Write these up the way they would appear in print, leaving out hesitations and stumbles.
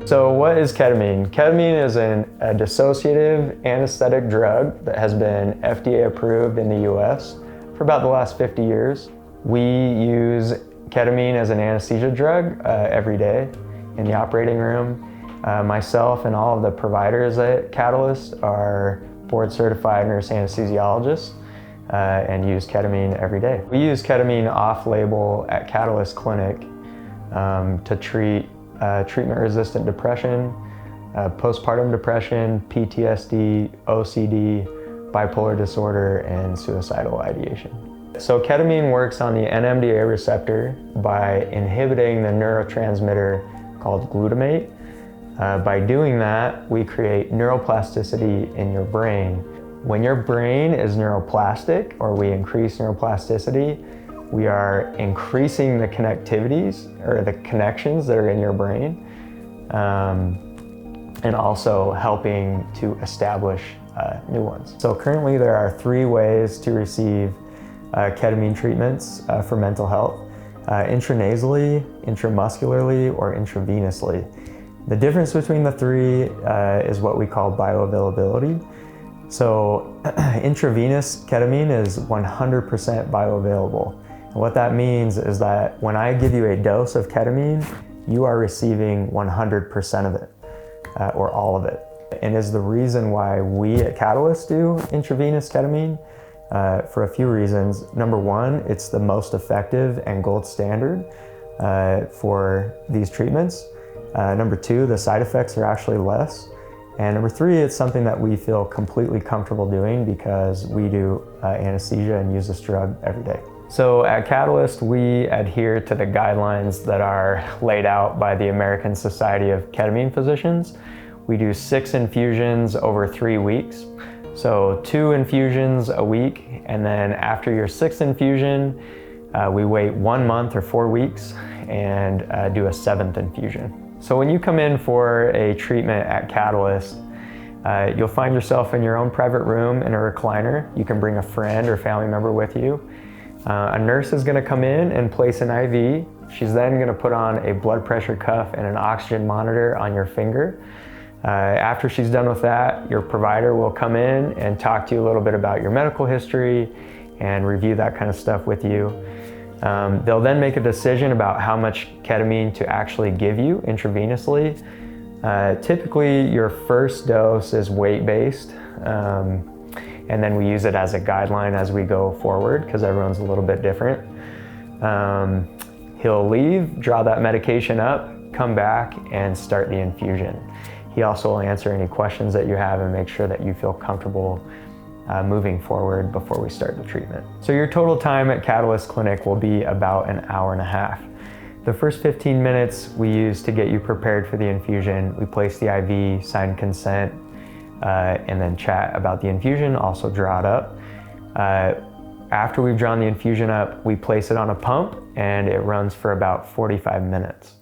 So what is ketamine? Ketamine is a dissociative anesthetic drug that has been FDA approved in the US for about the last 50 years. We use ketamine as an anesthesia drug every day in the operating room. Myself and all of the providers at Catalyst are board certified nurse anesthesiologists and use ketamine every day. We use ketamine off-label at Catalyst Clinic to treat treatment-resistant depression, postpartum depression, PTSD, OCD, bipolar disorder, and suicidal ideation. So ketamine works on the NMDA receptor by inhibiting the neurotransmitter called glutamate. By doing that, we create neuroplasticity in your brain. When your brain is neuroplastic, or we increase neuroplasticity, we are increasing the connectivities, or the connections that are in your brain, and also helping to establish new ones. So currently there are 3 ways to receive ketamine treatments for mental health: intranasally, intramuscularly, or intravenously. The difference between the 3 is what we call bioavailability. So intravenous ketamine is 100% bioavailable. And what that means is that when I give you a dose of ketamine, you are receiving 100% of it, or all of it. And is the reason why we at Catalyst do intravenous ketamine for a few reasons. Number 1, it's the most effective and gold standard for these treatments. Number 2, the side effects are actually less. And number 3, it's something that we feel completely comfortable doing because we do anesthesia and use this drug every day. So at Catalyst, we adhere to the guidelines that are laid out by the American Society of Ketamine Physicians. We do 6 infusions over 3 weeks. So 2 infusions a week, and then after your 6th infusion, we wait 1 month or 4 weeks and do a 7th infusion. So when you come in for a treatment at Catalyst, you'll find yourself in your own private room in a recliner. You can bring a friend or family member with you. A nurse is gonna come in and place an IV. She's then gonna put on a blood pressure cuff and an oxygen monitor on your finger. After she's done with that, your provider will come in and talk to you a little bit about your medical history and review that kind of stuff with you. They'll then make a decision about how much ketamine to actually give you intravenously. Typically, your first dose is weight-based, and then we use it as a guideline as we go forward because everyone's a little bit different. He'll leave, draw that medication up, come back, and start the infusion. He also will answer any questions that you have and make sure that you feel comfortable moving forward before we start the treatment. So your total time at Catalyst Clinic will be about an hour and a half. The first 15 minutes we use to get you prepared for the infusion. We place the IV, sign consent, and then chat about the infusion, also draw it up. After we've drawn the infusion up, we place it on a pump and it runs for about 45 minutes.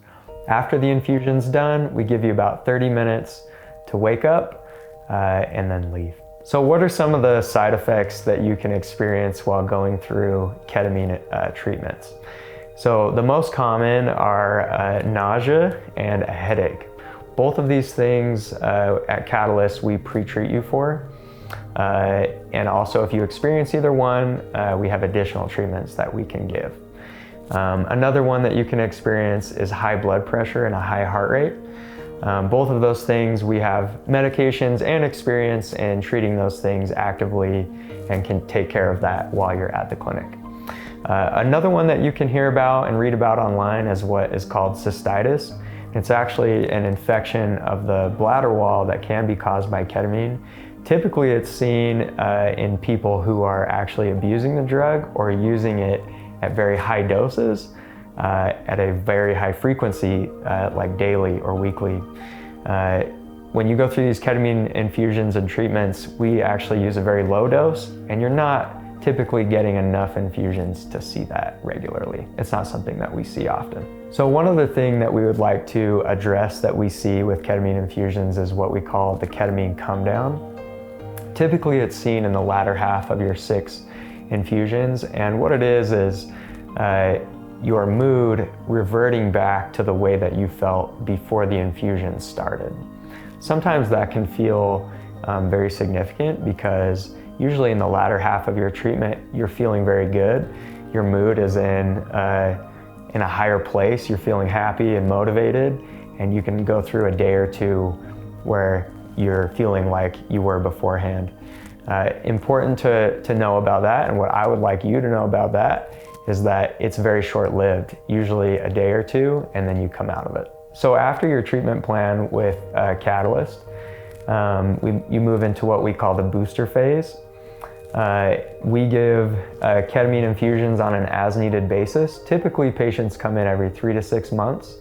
After the infusion's done, we give you about 30 minutes to wake up and then leave. So what are some of the side effects that you can experience while going through ketamine treatments? So the most common are nausea and a headache. Both of these things at Catalyst we pre-treat you for. And also if you experience either one, we have additional treatments that we can give. Another one that you can experience is high blood pressure and a high heart rate. Both of those things, we have medications and experience in treating those things actively and can take care of that while you're at the clinic. Another one that you can hear about and read about online is what is called cystitis. It's actually an infection of the bladder wall that can be caused by ketamine. Typically it's seen in people who are actually abusing the drug or using it at very high doses. At a very high frequency, like daily or weekly. When you go through these ketamine infusions and treatments, we actually use a very low dose, and you're not typically getting enough infusions to see that regularly. It's not something that we see often. So one other thing that we would like to address that we see with ketamine infusions is what we call the ketamine come down. Typically it's seen in the latter half of your 6 infusions, and what it is your mood reverting back to the way that you felt before the infusion started. Sometimes that can feel very significant because usually in the latter half of your treatment, you're feeling very good. Your mood is in a higher place. You're feeling happy and motivated, and you can go through a day or two where you're feeling like you were beforehand. Important to know about that, and what I would like you to know about that is that it's very short-lived, usually a day or two, and then you come out of it. So after your treatment plan with Catalyst, you move into what we call the booster phase. We give ketamine infusions on an as-needed basis. Typically, patients come in every 3 to 6 months,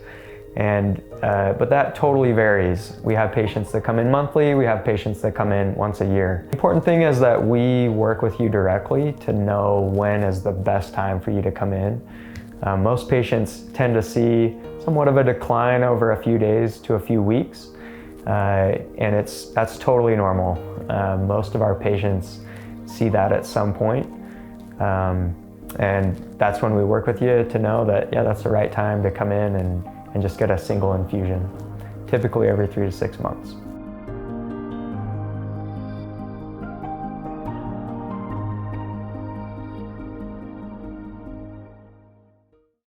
but that totally varies. We have patients that come in monthly, we have patients that come in once a year. The important thing is that we work with you directly to know when is the best time for you to come in. Most patients tend to see somewhat of a decline over a few days to a few weeks, and that's totally normal. Most of our patients see that at some point, and that's when we work with you to know that, yeah, that's the right time to come in and just get a single infusion, typically every 3 to 6 months.